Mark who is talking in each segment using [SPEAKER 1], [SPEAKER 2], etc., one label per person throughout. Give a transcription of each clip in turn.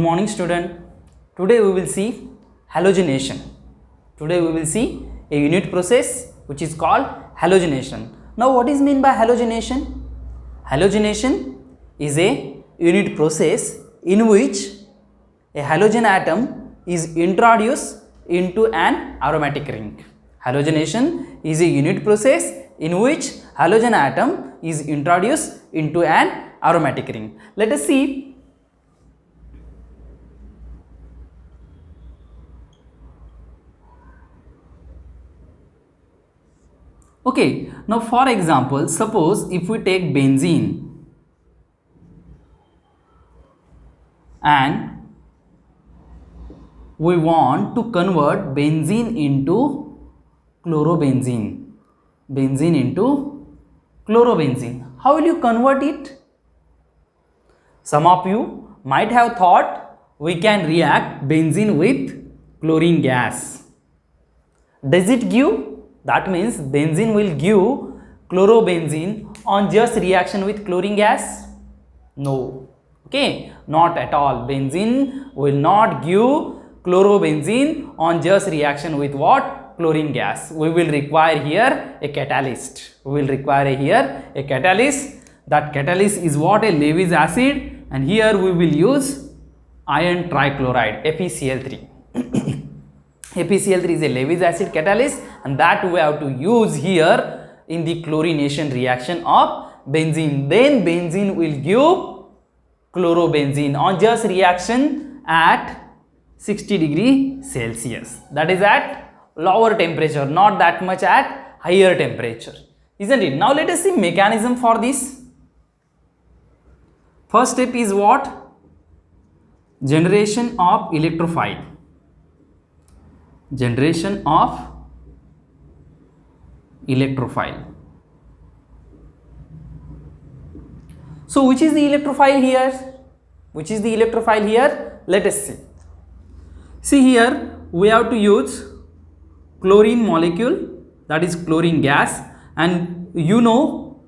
[SPEAKER 1] Good morning student. Today we will see halogenation. Today we will see a unit process which is called halogenation. Now what is meant by halogenation? Halogenation is a unit process in which a halogen atom is introduced into an aromatic ring. Halogenation is a unit process in which halogen atom is introduced into an aromatic ring. Let us see. Okay, now for example, suppose if we take benzene and we want to convert benzene into chlorobenzene. Benzene into chlorobenzene. How will you convert it? Some of you might have thought we can react benzene with chlorine gas. Does it give? That means benzene will give chlorobenzene on just reaction with chlorine gas? No. Okay, not at all. Benzene will not give chlorobenzene on just reaction with what? Chlorine gas. We will require here a catalyst. We will require here a catalyst. That catalyst is what? A Lewis acid, and here we will use iron trichloride, FeCl3. FeCl3 is a Lewis acid catalyst, and that we have to use here in the chlorination reaction of benzene. Then benzene will give chlorobenzene on just reaction at 60 degree Celsius. That is at lower temperature, not that much at higher temperature, isn't it? Now let us see mechanism for this. First step is what? Generation of electrophile. Generation of electrophile. So which is the electrophile here? Which is the electrophile here? Let us see. See here we have to use chlorine molecule, that is chlorine gas, and you know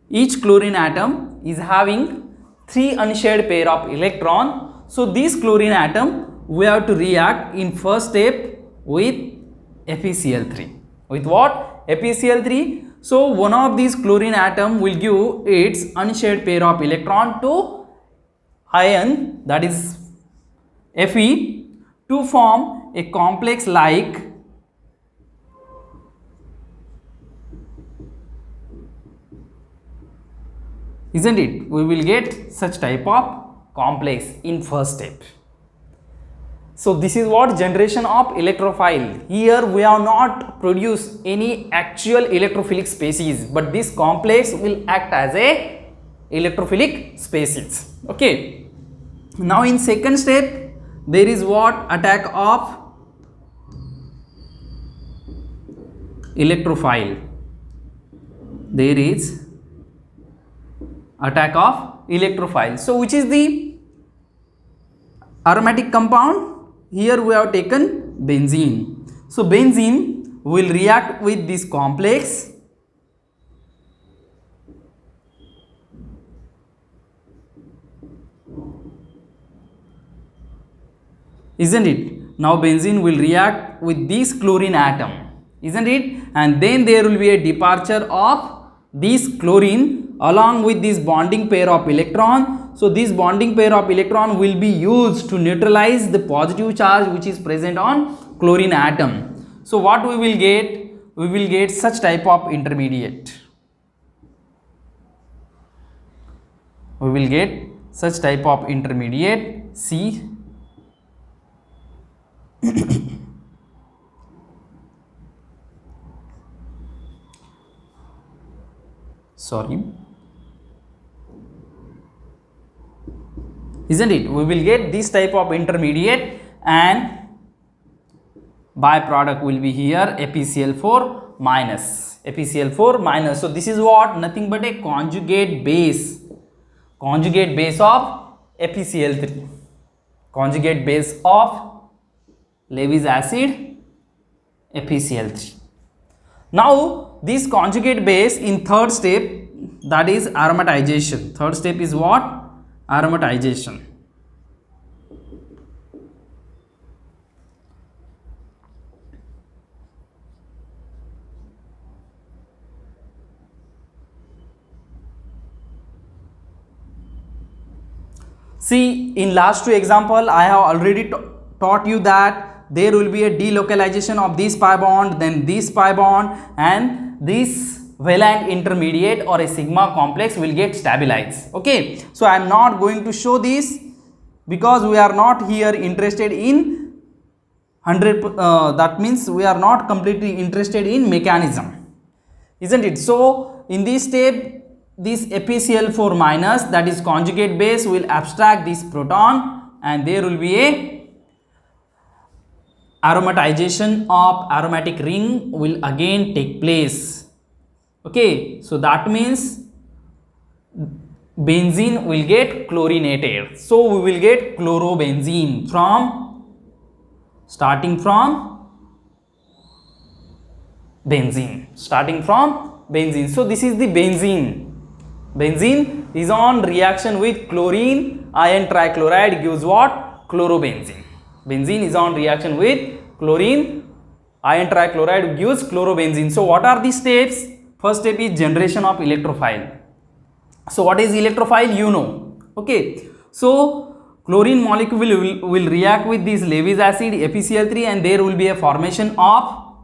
[SPEAKER 1] each chlorine atom is having 3 unshared pair of electron. So this chlorine atom we have to react in first step with FeCl3. With what? FeCl3. So one of these chlorine atom will give its unshared pair of electron to ion, that is Fe, to form a complex like isn't it? We will get such type of complex in first step. So this is what? Generation of electrophile. Here we have not produced any actual electrophilic species, but this complex will act as a electrophilic species. Okay. Now in second step there is what? Attack of electrophile. There is attack of electrophile. So which is the aromatic compound? Here we have taken benzene. So benzene will react with this complex isn't it? Now benzene will react with this chlorine atom, isn't it? And then there will be a departure of this chlorine along with this bonding pair of electron. So this bonding pair of electron will be used to neutralize the positive charge which is present on chlorine atom. So what we will get? We will get such type of intermediate. We will get such type of intermediate C. Sorry. Isn't it? We will get this type of intermediate, and byproduct will be here FeCl4 minus. FeCl4 minus. So this is what? Nothing but a conjugate base. Conjugate base of FeCl3. Conjugate base of Lewis acid FeCl3. Now this conjugate base in third step, that is aromatization. Third step is what? Aromatization. See, in last two example, I have already taught you that there will be a delocalization of this pi bond, then this pi bond, and this valent intermediate or a sigma complex will get stabilized. Okay, so I am not going to show this because we are not here interested in 100. That means we are not completely interested in mechanism, isn't it? So in this step, this FeCl4 minus, that is conjugate base, will abstract this proton, and there will be a aromatization of aromatic ring will again take place. Okay, so that means benzene will get chlorinated. So we will get chlorobenzene starting from benzene. So this is the benzene. Benzene is on reaction with chlorine iron trichloride, gives what? Chlorobenzene. Benzene is on reaction with chlorine iron trichloride, gives chlorobenzene. So what are the steps? First step is generation of electrophile. So what is electrophile? You know. Okay. So chlorine molecule will react with this Lewis acid FeCl3, and there will be a formation of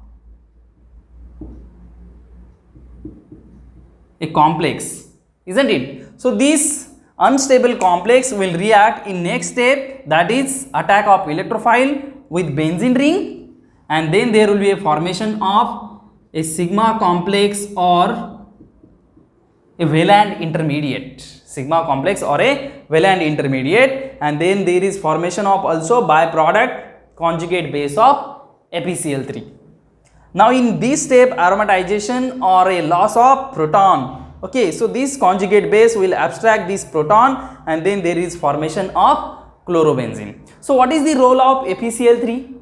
[SPEAKER 1] a complex, isn't it? So this unstable complex will react in next step, that is attack of electrophile with benzene ring, and then there will be a formation of a sigma complex or a valent intermediate, and then there is formation of also byproduct conjugate base of FeCl3. Now in this step, aromatization or a loss of proton. Okay, so this conjugate base will abstract this proton, and then there is formation of chlorobenzene. So what is the role of FeCl3?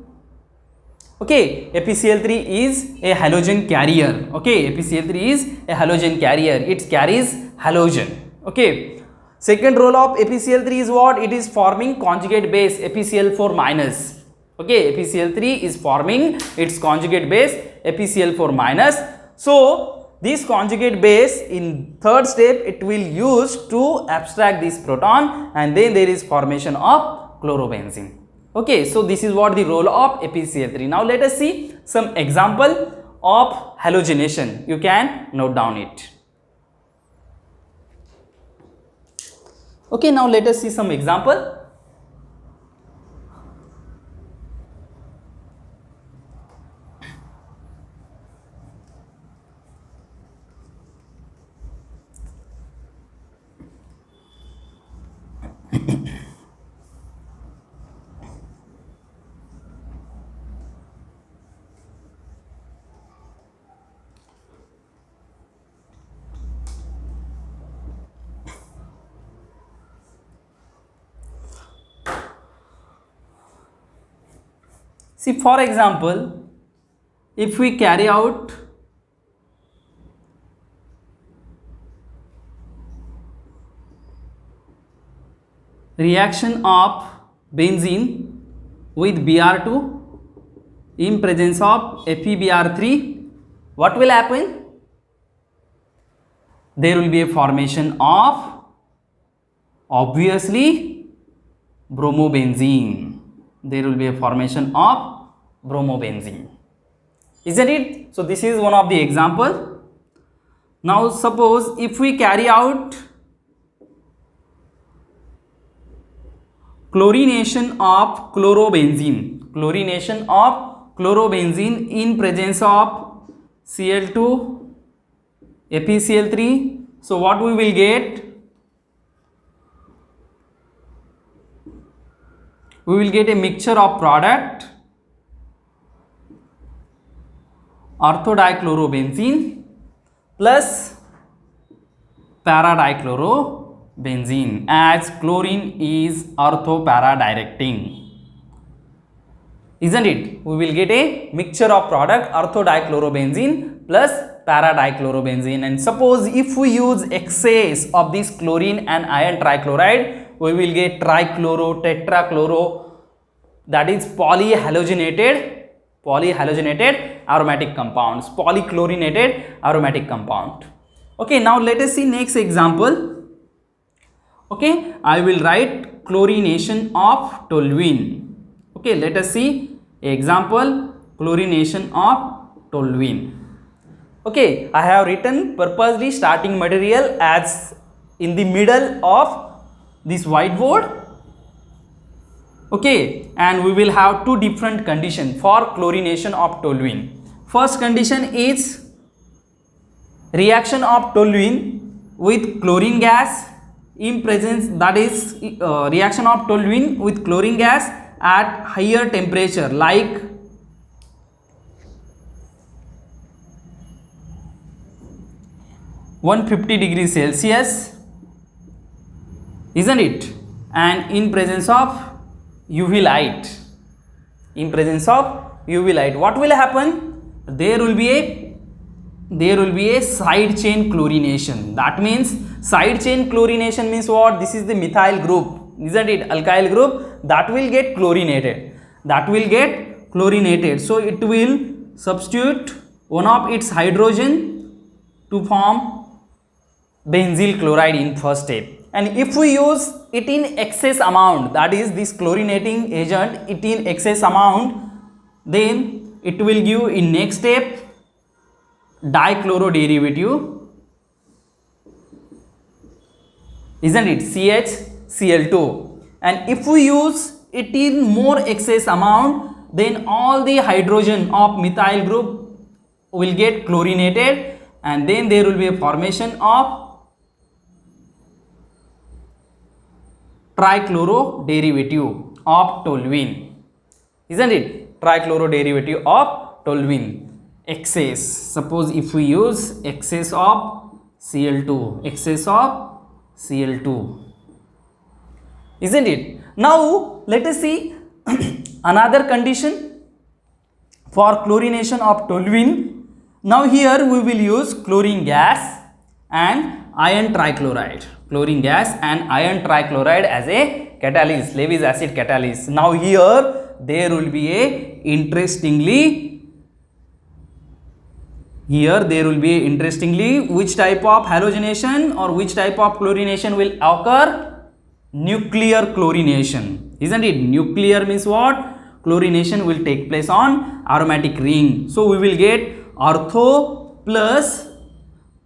[SPEAKER 1] Okay, FeCl3 is a halogen carrier. Okay, FeCl3 is a halogen carrier. It carries halogen. Okay. Second role of FeCl3 is what? It is forming conjugate base FeCl4 minus. Okay, FeCl3 is forming its conjugate base FeCl4 minus. So this conjugate base in third step, it will use to abstract this proton, and then there is formation of chlorobenzene. Okay, so this is what the role of FeCl3. Now let us see some example of halogenation. You can note down it. Okay, now let us see some example. See, for example, if we carry out reaction of benzene with Br2 in presence of FeBr3, what will happen? There will be a formation of, obviously, bromobenzene. There will be a formation of bromobenzene, isn't it? So this is one of the example. Now suppose if we carry out chlorination of chlorobenzene in presence of Cl2 FeCl3, so what we will get? We will get a mixture of product orthodichlorobenzene plus para-dichlorobenzene, as chlorine is ortho-para-directing, isn't it? We will get a mixture of product orthodichlorobenzene plus para-dichlorobenzene, and suppose if we use excess of this chlorine and iron trichloride, we will get trichloro, tetrachloro, that is polyhalogenated aromatic compounds, polychlorinated aromatic compound. Okay, now let us see next example. Okay, I will write chlorination of toluene. Okay, let us see example chlorination of toluene. Okay, I have written purposely starting material as in the middle of this whiteboard. Okay, and we will have two different conditions for chlorination of toluene. First condition is reaction of toluene with chlorine gas in presence, that is reaction of toluene with chlorine gas at higher temperature like 150 degrees Celsius, isn't it? And in presence of UV light, in presence of UV light, what will happen? There will be a side chain chlorination. That means side chain chlorination means what? This is the methyl group, isn't it? Alkyl group that will get chlorinated, so it will substitute one of its hydrogen to form benzyl chloride in first step. And if we use it in excess amount, that is this chlorinating agent it in excess amount, then it will give in next step dichloro derivative, isn't it? CHCl2. And if we use it in more excess amount, then all the hydrogen of methyl group will get chlorinated, and then there will be a formation of trichloro derivative of toluene, isn't it? Trichloro derivative of toluene. Excess, suppose if we use excess of Cl2, isn't it? Now let us see another condition for chlorination of toluene. Now here we will use chlorine gas and iron trichloride, as a catalyst, Lewis acid catalyst. Now here there will be a interestingly which type of halogenation or which type of chlorination will occur? Nuclear chlorination, isn't it? Nuclear means what? Chlorination will take place on aromatic ring. So we will get ortho plus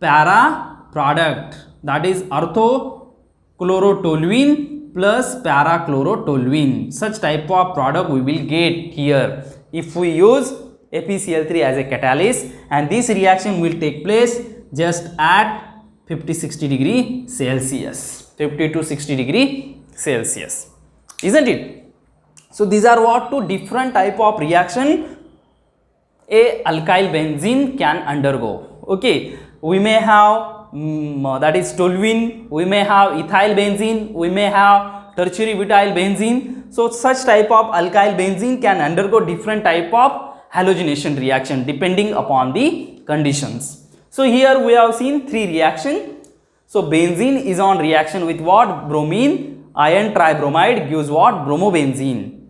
[SPEAKER 1] para product, that is orthochlorotoluene plus parachlorotoluene. Such type of product we will get here if we use ApCl3 as a catalyst, and this reaction will take place just at 50-60 degree Celsius, 50 to 60 degree Celsius, isn't it? So these are what two different type of reaction a alkyl benzene can undergo. Okay, we may have that is toluene, we may have ethyl benzene, we may have tertiary butyl benzene. So such type of alkyl benzene can undergo different type of halogenation reaction depending upon the conditions. So here we have seen three reaction. So benzene is on reaction with what? Bromine, iron tribromide gives what? Bromobenzene.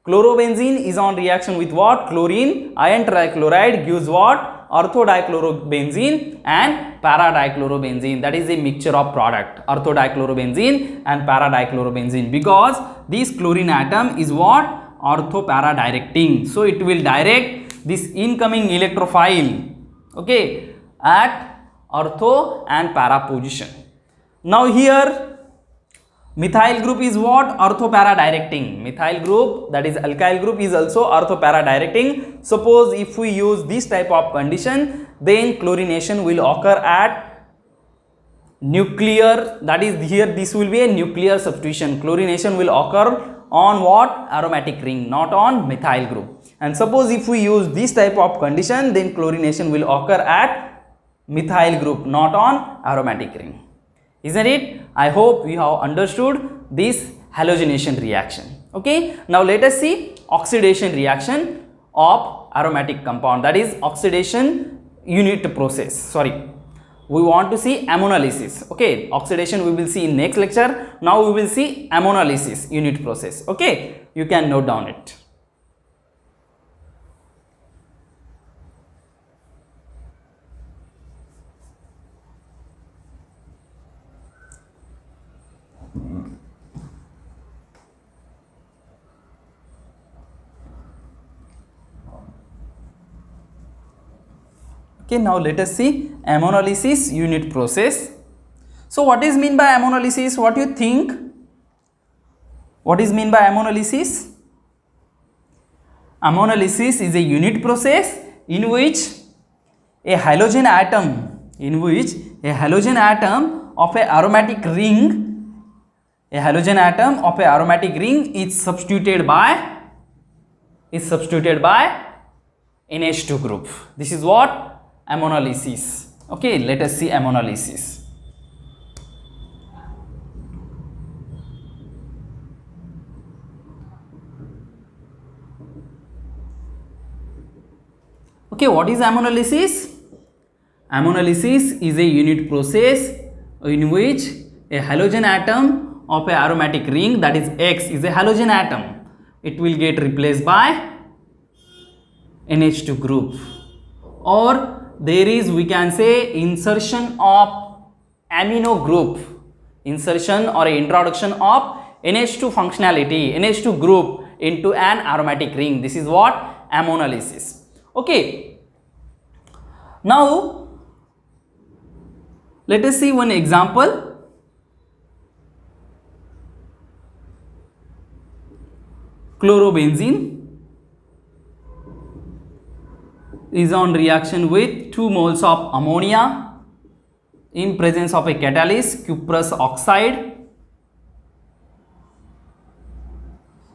[SPEAKER 1] Chlorobenzene is on reaction with what? Chlorine, iron trichloride gives what? Orthodichlorobenzene and paradichlorobenzene. That is a mixture of product, orthodichlorobenzene and paradichlorobenzene, because this chlorine atom is what? Orthopara directing. So it will direct this incoming electrophile, okay, at ortho and para position. Now here methyl group is what? Orthopara directing. Methyl group, that is alkyl group, is also orthopara directing. Suppose if we use this type of condition, then chlorination will occur at nuclear, that is here this will be a nuclear substitution. Chlorination will occur on what? Aromatic ring, not on methyl group. And suppose if we use this type of condition, then chlorination will occur at methyl group, not on aromatic ring, isn't it? I hope you have understood this halogenation reaction. Okay, now let us see oxidation reaction of aromatic compound, that is oxidation unit process. Sorry, we want to see ammonolysis. Okay, oxidation we will see in next lecture. Now we will see ammonolysis unit process. Okay, you can note down it. Okay, now let us see ammonolysis unit process. So what is mean by ammonolysis? What do you think? What is mean by ammonolysis? Ammonolysis is a unit process in which a halogen atom of a aromatic ring is substituted by NH2 group. This is what ammonolysis. Okay, let us see ammonolysis. Okay, what is ammonolysis? Ammonolysis is a unit process in which a halogen atom of a aromatic ring, that is X is a halogen atom, it will get replaced by NH2 group, or there is, we can say, insertion of amino group, insertion or introduction of NH2 functionality, NH2 group into an aromatic ring. This is what ammonolysis. Okay, now let us see one example. Chlorobenzene is on reaction with 2 moles of ammonia in presence of a catalyst cuprous oxide.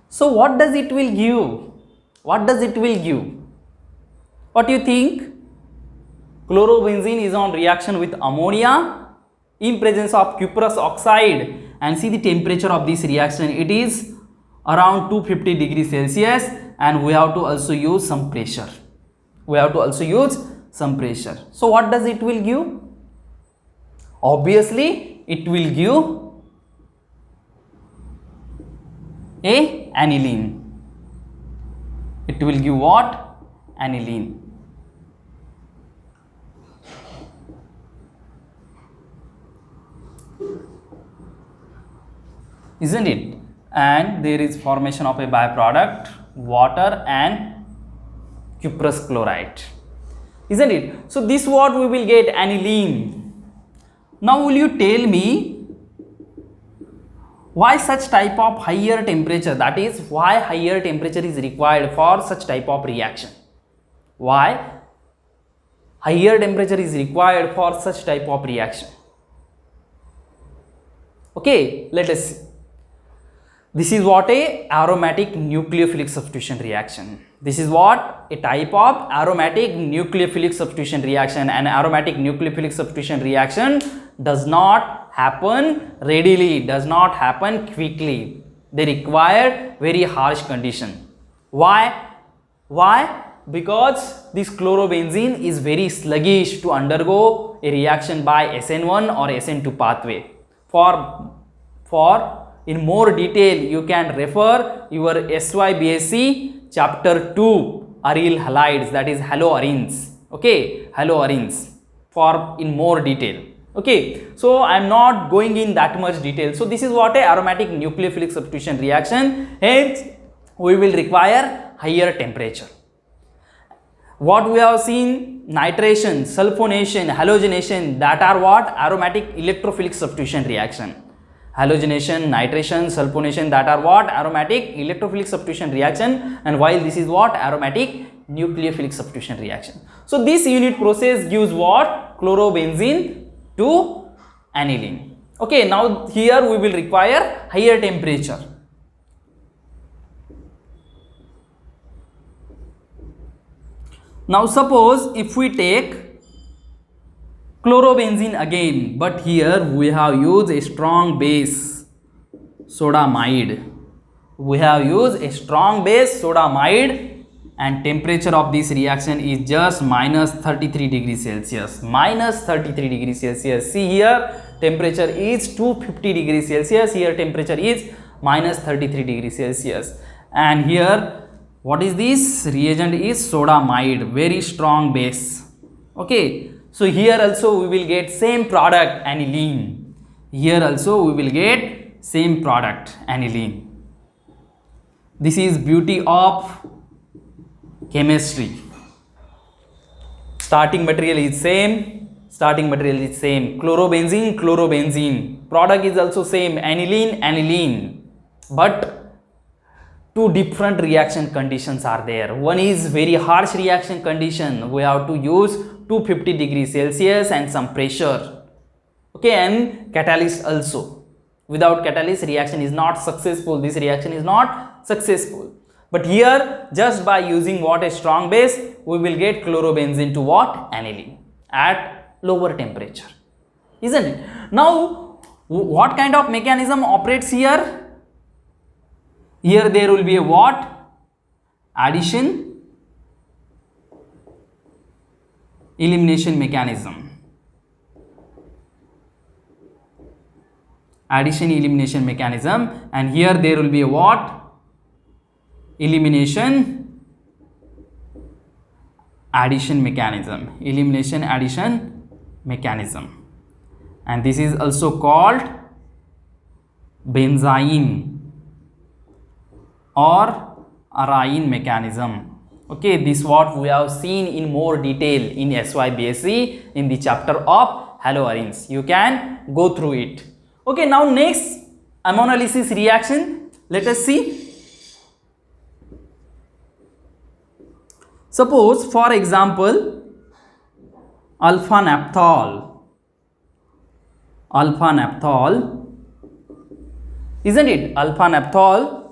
[SPEAKER 1] So what does it will give? What does it will give? What do you think? Chlorobenzene is on reaction with ammonia in presence of cuprous oxide, and see the temperature of this reaction. It is around 250 degrees Celsius, and we have to also use some pressure. So what does it will give? Obviously it will give a aniline. It will give what? Aniline. Isn't it? And there is formation of a byproduct, water and cuprous chloride, isn't it? So this what we will get, aniline. Now will you tell me why such type of higher temperature, that is why higher temperature is required for such type of reaction? Why higher temperature is required for such type of reaction? Okay, let us see. This is what a aromatic nucleophilic substitution reaction. This is what a type of aromatic nucleophilic substitution reaction. An aromatic nucleophilic substitution reaction does not happen readily, does not happen quickly. They require very harsh condition. Why? Because this chlorobenzene is very sluggish to undergo a reaction by SN1 or SN2 pathway. For in more detail, you can refer your SYBSc chapter 2 aryl halides, that is haloarenes. Okay, haloarenes, for in more detail. Okay, so I am not going in that much detail. So this is what a aromatic nucleophilic substitution reaction, hence we will require higher temperature. What we have seen, nitration, sulfonation, halogenation, that are what? Aromatic electrophilic substitution reaction. Halogenation, nitration, sulfonation, that are what? Aromatic electrophilic substitution reaction, and while this is what? Aromatic nucleophilic substitution reaction. So this unit process gives what? Chlorobenzene to aniline. Okay, now here we will require higher temperature. Now suppose if we take chlorobenzene again, but here we have used a strong base, sodamide. We have used a strong base, sodamide, and temperature of this reaction is just minus 33 degrees Celsius. Minus 33 degrees Celsius. See here, temperature is 250 degrees Celsius. Here temperature is minus 33 degrees Celsius. And here, what is this? Reagent is sodamide, very strong base. Okay. So here also we will get same product, aniline. Here also we will get same product, aniline. This is beauty of chemistry. starting material is same, starting material is same, chlorobenzene, chlorobenzene, product is also same, aniline, aniline, but two different reaction conditions are there. One is very harsh reaction condition, we have to use 250 degrees Celsius and some pressure, okay, and catalyst also. Without catalyst reaction is not successful, this reaction is not successful. But here just by using what, a strong base, we will get chlorobenzene to what, aniline at lower temperature, isn't it? Now what kind of mechanism operates here? Here there will be a what, addition elimination mechanism, addition elimination mechanism, and here there will be a what, elimination addition mechanism, elimination addition mechanism, and this is also called benzyne or arine mechanism. Okay, this what we have seen in more detail in SYBSc in the chapter of haloarenes. You can go through it. Okay, now next ammonolysis reaction, let us see. Suppose for example alpha naphthol, isn't it, alpha naphthol,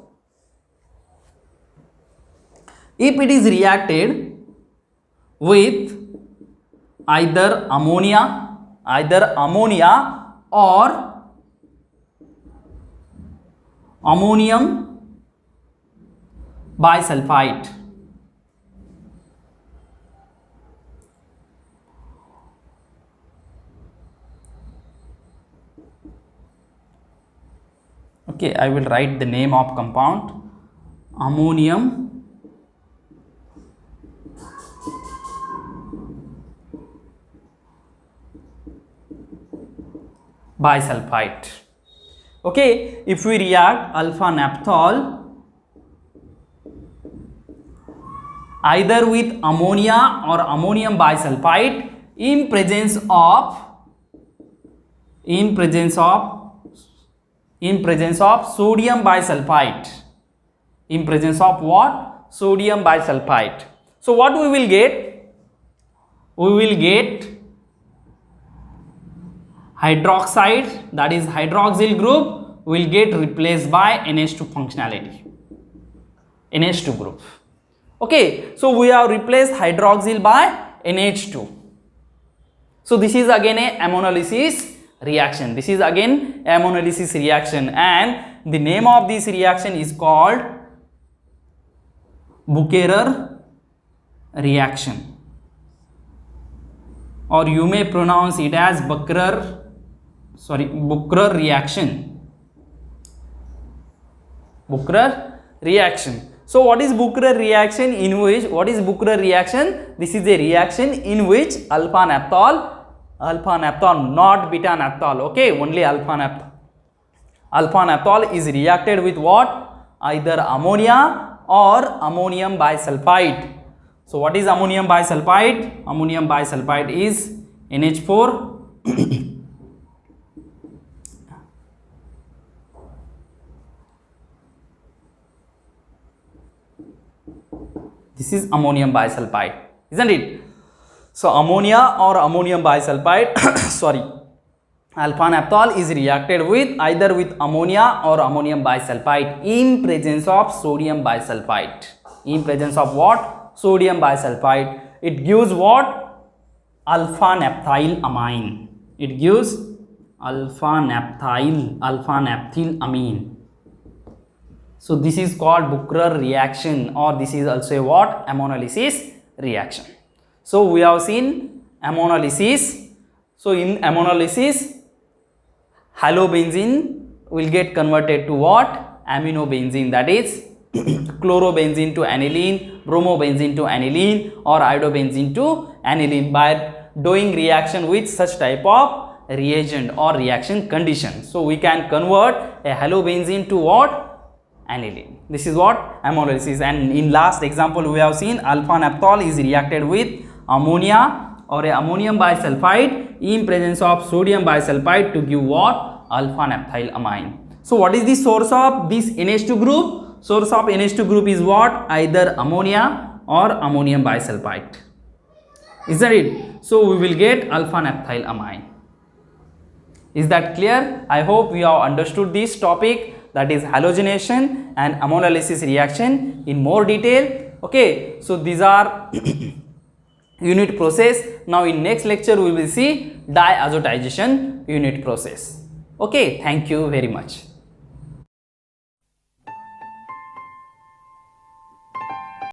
[SPEAKER 1] if it is reacted with either ammonia or ammonium bisulfite, okay, I will write the name of compound, ammonium bisulfite. Okay, if we react alpha naphthol either with ammonia or ammonium bisulfite in presence of sodium bisulfite, in presence of what, sodium bisulfite. So what we will get, we will get hydroxide, that is hydroxyl group will get replaced by NH2 functionality, NH2 group. Okay, so we have replaced hydroxyl by NH2. So this is again a ammonolysis reaction, this is again ammonolysis reaction, and the name of this reaction is called Bucherer reaction, or you may pronounce it as Bucherer reaction. Bucherer reaction. So what is Bucherer reaction? In which, what is Bucherer reaction? This is a reaction in which alpha naphthol, not beta naphthol, okay, only alpha naphthol is reacted with what, either ammonia or ammonium bisulfite. So what is ammonium bisulfite? Ammonium bisulfite is NH4 this is ammonium bisulfite, isn't it? So ammonia or ammonium bisulfite sorry, alpha naphthol is reacted with either with ammonia or ammonium bisulfite in presence of sodium bisulfite, in presence of what, sodium bisulfite. It gives what, alpha naphthyl amine, it gives alpha naphthyl amine. So this is called Bucherer reaction, or this is also a what, ammonolysis reaction. So we have seen ammonolysis. So in ammonolysis, halobenzene will get converted to what, aminobenzene, that is chlorobenzene to aniline, bromobenzene to aniline, or iodobenzene to aniline by doing reaction with such type of reagent or reaction condition. So we can convert a halobenzene to what, aniline. This is what ammonolysis. And in last example we have seen alpha naphthol is reacted with ammonia or a ammonium bisulfite in presence of sodium bisulfite to give what? Alpha naphthylamine. So what is the source of this NH2 group? Source of NH2 group is what? Either ammonia or ammonium bisulfite. Isn't it? So we will get alpha naphthylamine. Is that clear? I hope we have understood this topic, that is halogenation and ammonolysis reaction in more detail. Okay, so these are unit process. Now in next lecture we will see diazotization unit process. Okay, thank you very much.